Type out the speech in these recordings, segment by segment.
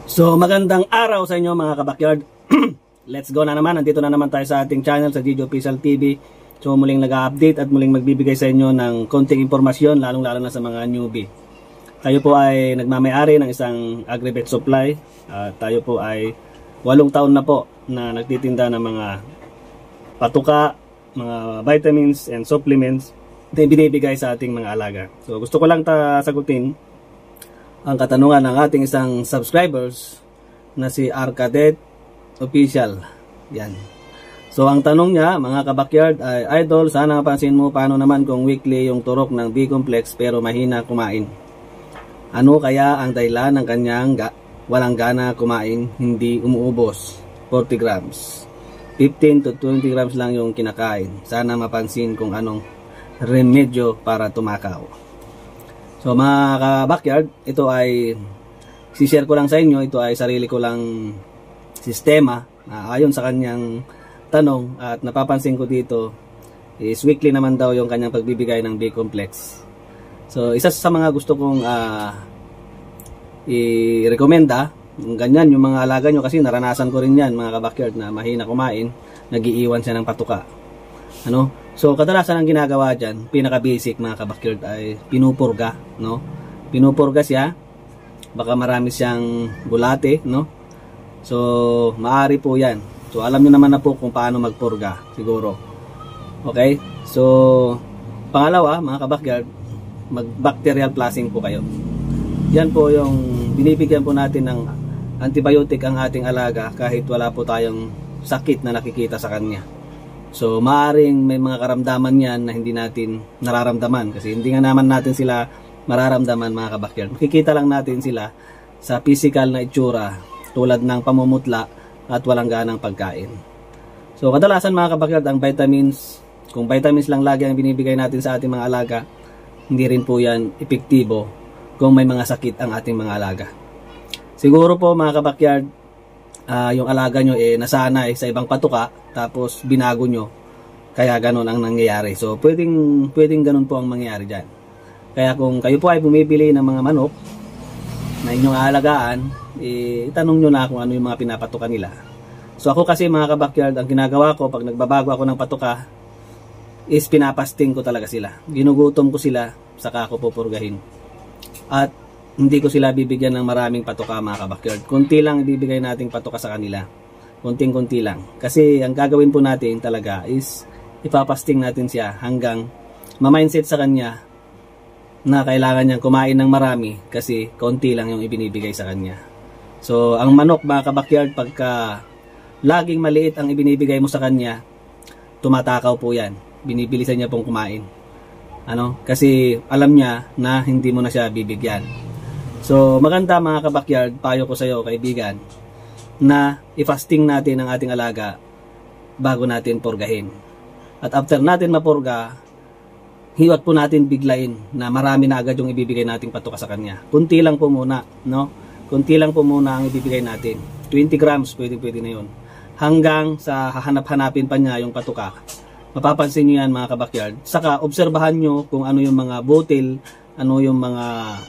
So magandang araw sa inyo mga kabakyard. Let's go na naman. Nandito na naman tayo sa ating channel sa Gigi Official TV. So muling nag-update at muling magbibigay sa inyo ng konting impormasyon, lalong-lalo na sa mga newbie. Tayo po ay nagmamayari ng isang agri-vet supply. Tayo po ay 8 taon na po na nagtitinda ng mga patuka, mga vitamins and supplements na binibigay sa ating mga alaga. So gusto ko lang sagutin ang katanungan ng ating isang subscribers na si Arcadet Official. Yan. So ang tanong niya, mga kabakyard, ay idol, sana mapansin mo paano naman kung weekly yung turok ng B-complex pero mahina kumain. Ano kaya ang dahilan ng kanyang walang gana kumain, hindi umuubos? 40 grams. 15 to 20 grams lang yung kinakain. Sana mapansin kung anong remedyo para tumakaw. So mga ka-backyard, ito ay si-share ko lang sa inyo. Ito ay sarili ko lang sistema ayon sa kanyang tanong, at napapansin ko dito is weekly naman daw yung kanyang pagbibigay ng B-complex. So isa sa mga gusto kong i-recommenda, ganyan yung mga alaga nyo, kasi naranasan ko rin yan mga ka-backyard na mahina kumain, nagiiwan siya ng patuka. So kadalasan ang ginagawa dyan, pinaka-basic mga ka-backyard, ay pinupurga, pinupurga siya, baka marami siyang bulate, so maaari po yan. So alam niyo naman na po kung paano magpurga siguro. Okay, so pangalawa mga ka-backyard, mag-bacterial flushing po kayo. Yan po yung binibigyan po natin ng antibiotic ang ating alaga kahit wala po tayong sakit na nakikita sa kanya. So maaring may mga karamdaman yan na hindi natin nararamdaman, kasi hindi nga naman natin sila mararamdaman mga kabakyard. Makikita lang natin sila sa physical na itsura, tulad ng pamumutla at walang ganang pagkain. So kadalasan mga kabakyard, ang vitamins, kung vitamins lang lagi ang binibigay natin sa ating mga alaga, hindi rin po yan epektibo kung may mga sakit ang ating mga alaga. Siguro po mga kabakyard, yung alaga nyo nasanay sa ibang patuka, tapos binago nyo, kaya ganun ang nangyayari. So pwedeng ganun po ang mangyayari dyan. Kaya kung kayo po ay bumibili ng mga manok na inyong aalagaan, itanong nyo na kung ano yung mga pinapatuka nila. So ako kasi mga kabakyard, ang ginagawa ko pag nagbabago ako ng patuka is pinapasting ko talaga sila. Ginugutom ko sila, saka ako pupurgahin. At hindi ko sila bibigyan ng maraming patuka mga kabakyard. Kunti lang ibibigay nating patuka sa kanila. Kunting-kunti lang. Kasi ang gagawin po natin talaga is ipapasting natin siya hanggang ma-mindset sa kanya na kailangan niyang kumain ng marami kasi konti lang yung ibinibigay sa kanya. So ang manok mga kabakyard, pagka laging maliit ang ibinibigay mo sa kanya, tumatakaw po yan. Binibilisan niya pong kumain. Kasi alam niya na hindi mo na siya bibigyan. So maganda mga kabakyard, payo ko sa iyo kaibigan, na i-fasting natin ang ating alaga bago natin purgahin. At after natin mapurga, hiwag po natin biglain na marami na agad yung ibibigay nating patuka sa kanya. Kunti lang po muna, Kunti lang po muna ang ibibigay natin. 20 grams, pwede na yun. Hanggang sa hahanap-hanapin pa niya yung patuka. Mapapansin niyo yan mga kabakyard. Saka obserbahan nyo kung ano yung mga bottle, ano yung mga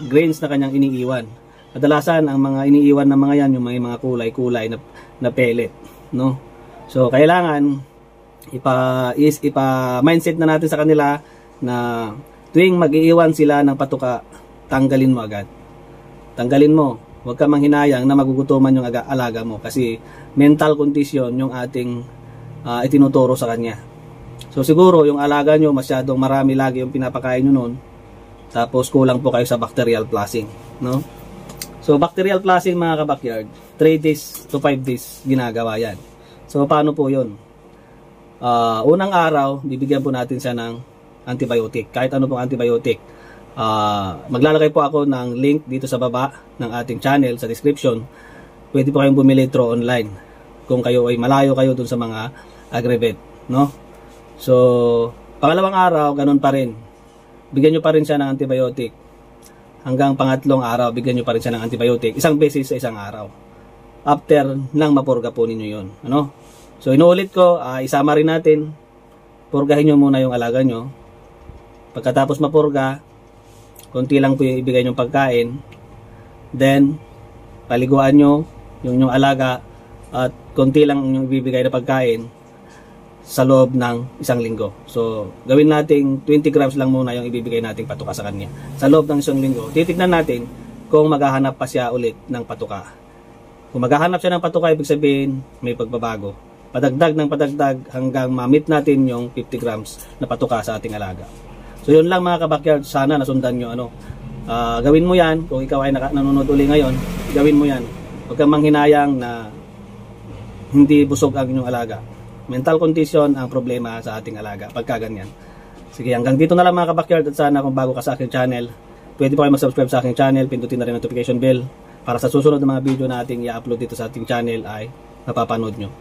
grains na kanyang iniiwan. Kadalasan ang mga iniiwan ng mga yan, yung mga kulay-kulay na pellet, So kailangan ipa-mindset na natin sa kanila na tuwing mag-iiwan sila ng patuka, tanggalin mo agad. Tanggalin mo. Huwag ka manghinayang na magugutuman yung alaga mo, kasi mental condition yung ating itinuturo sa kanya. So siguro yung alaga nyo masyadong marami lagi yung pinapakain nyo nun, tapos kulang po kayo sa bacterial flushing, So bacterial flushing mga kabakyard, 3 days to 5 days ginagawa yan. So paano po yun? Unang araw, bibigyan po natin siya ng antibiotic, kahit ano pong antibiotic. Maglalagay po ako ng link dito sa baba ng ating channel sa description. Pwede po kayong bumili through online kung kayo ay malayo kayo dun sa mga agri-vet, So pangalawang araw, ganun pa rin, bigyan nyo pa rin siya ng antibiotic. Hanggang pangatlong araw, bigyan nyo pa rin siya ng antibiotic, isang beses sa isang araw, after nang mapurga po ninyo yun, So inuulit ko, isama rin natin, purgahin nyo muna yung alaga nyo. Pagkatapos mapurga, konti lang po yung ibigay nyong pagkain. Then paliguan nyo yung inyong alaga at konti lang yung ibibigay na pagkain sa loob ng 1 linggo. So, gawin nating 20 grams lang muna yung ibibigay nating patuka sa kanya. Sa loob ng 1 linggo, titignan natin kung maghahanap pa siya ulit ng patuka. Kung maghahanap siya ng patuka, ibig sabihin may pagbabago. Padagdag ng padagdag hanggang ma-meet natin yung 50 grams na patuka sa ating alaga. So, yun lang mga kabakyard. Sana nasundan nyo. Gawin mo yan. Kung ikaw ay nanonood uli ngayon, gawin mo yan. Huwag kang manghinayang na hindi busog ang inyong alaga. Mental condition ang problema sa ating alaga pagka ganyan. Sige, hanggang dito na lang mga kabakyard, at sana kung bago ka sa aking channel, pwede po kayo mag-subscribe sa aking channel, pindutin na rin ang notification bell para sa susunod na mga video na ating i-upload dito sa ating channel ay napapanood nyo.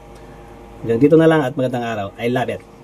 Hanggang dito na lang at magandang araw. I love it!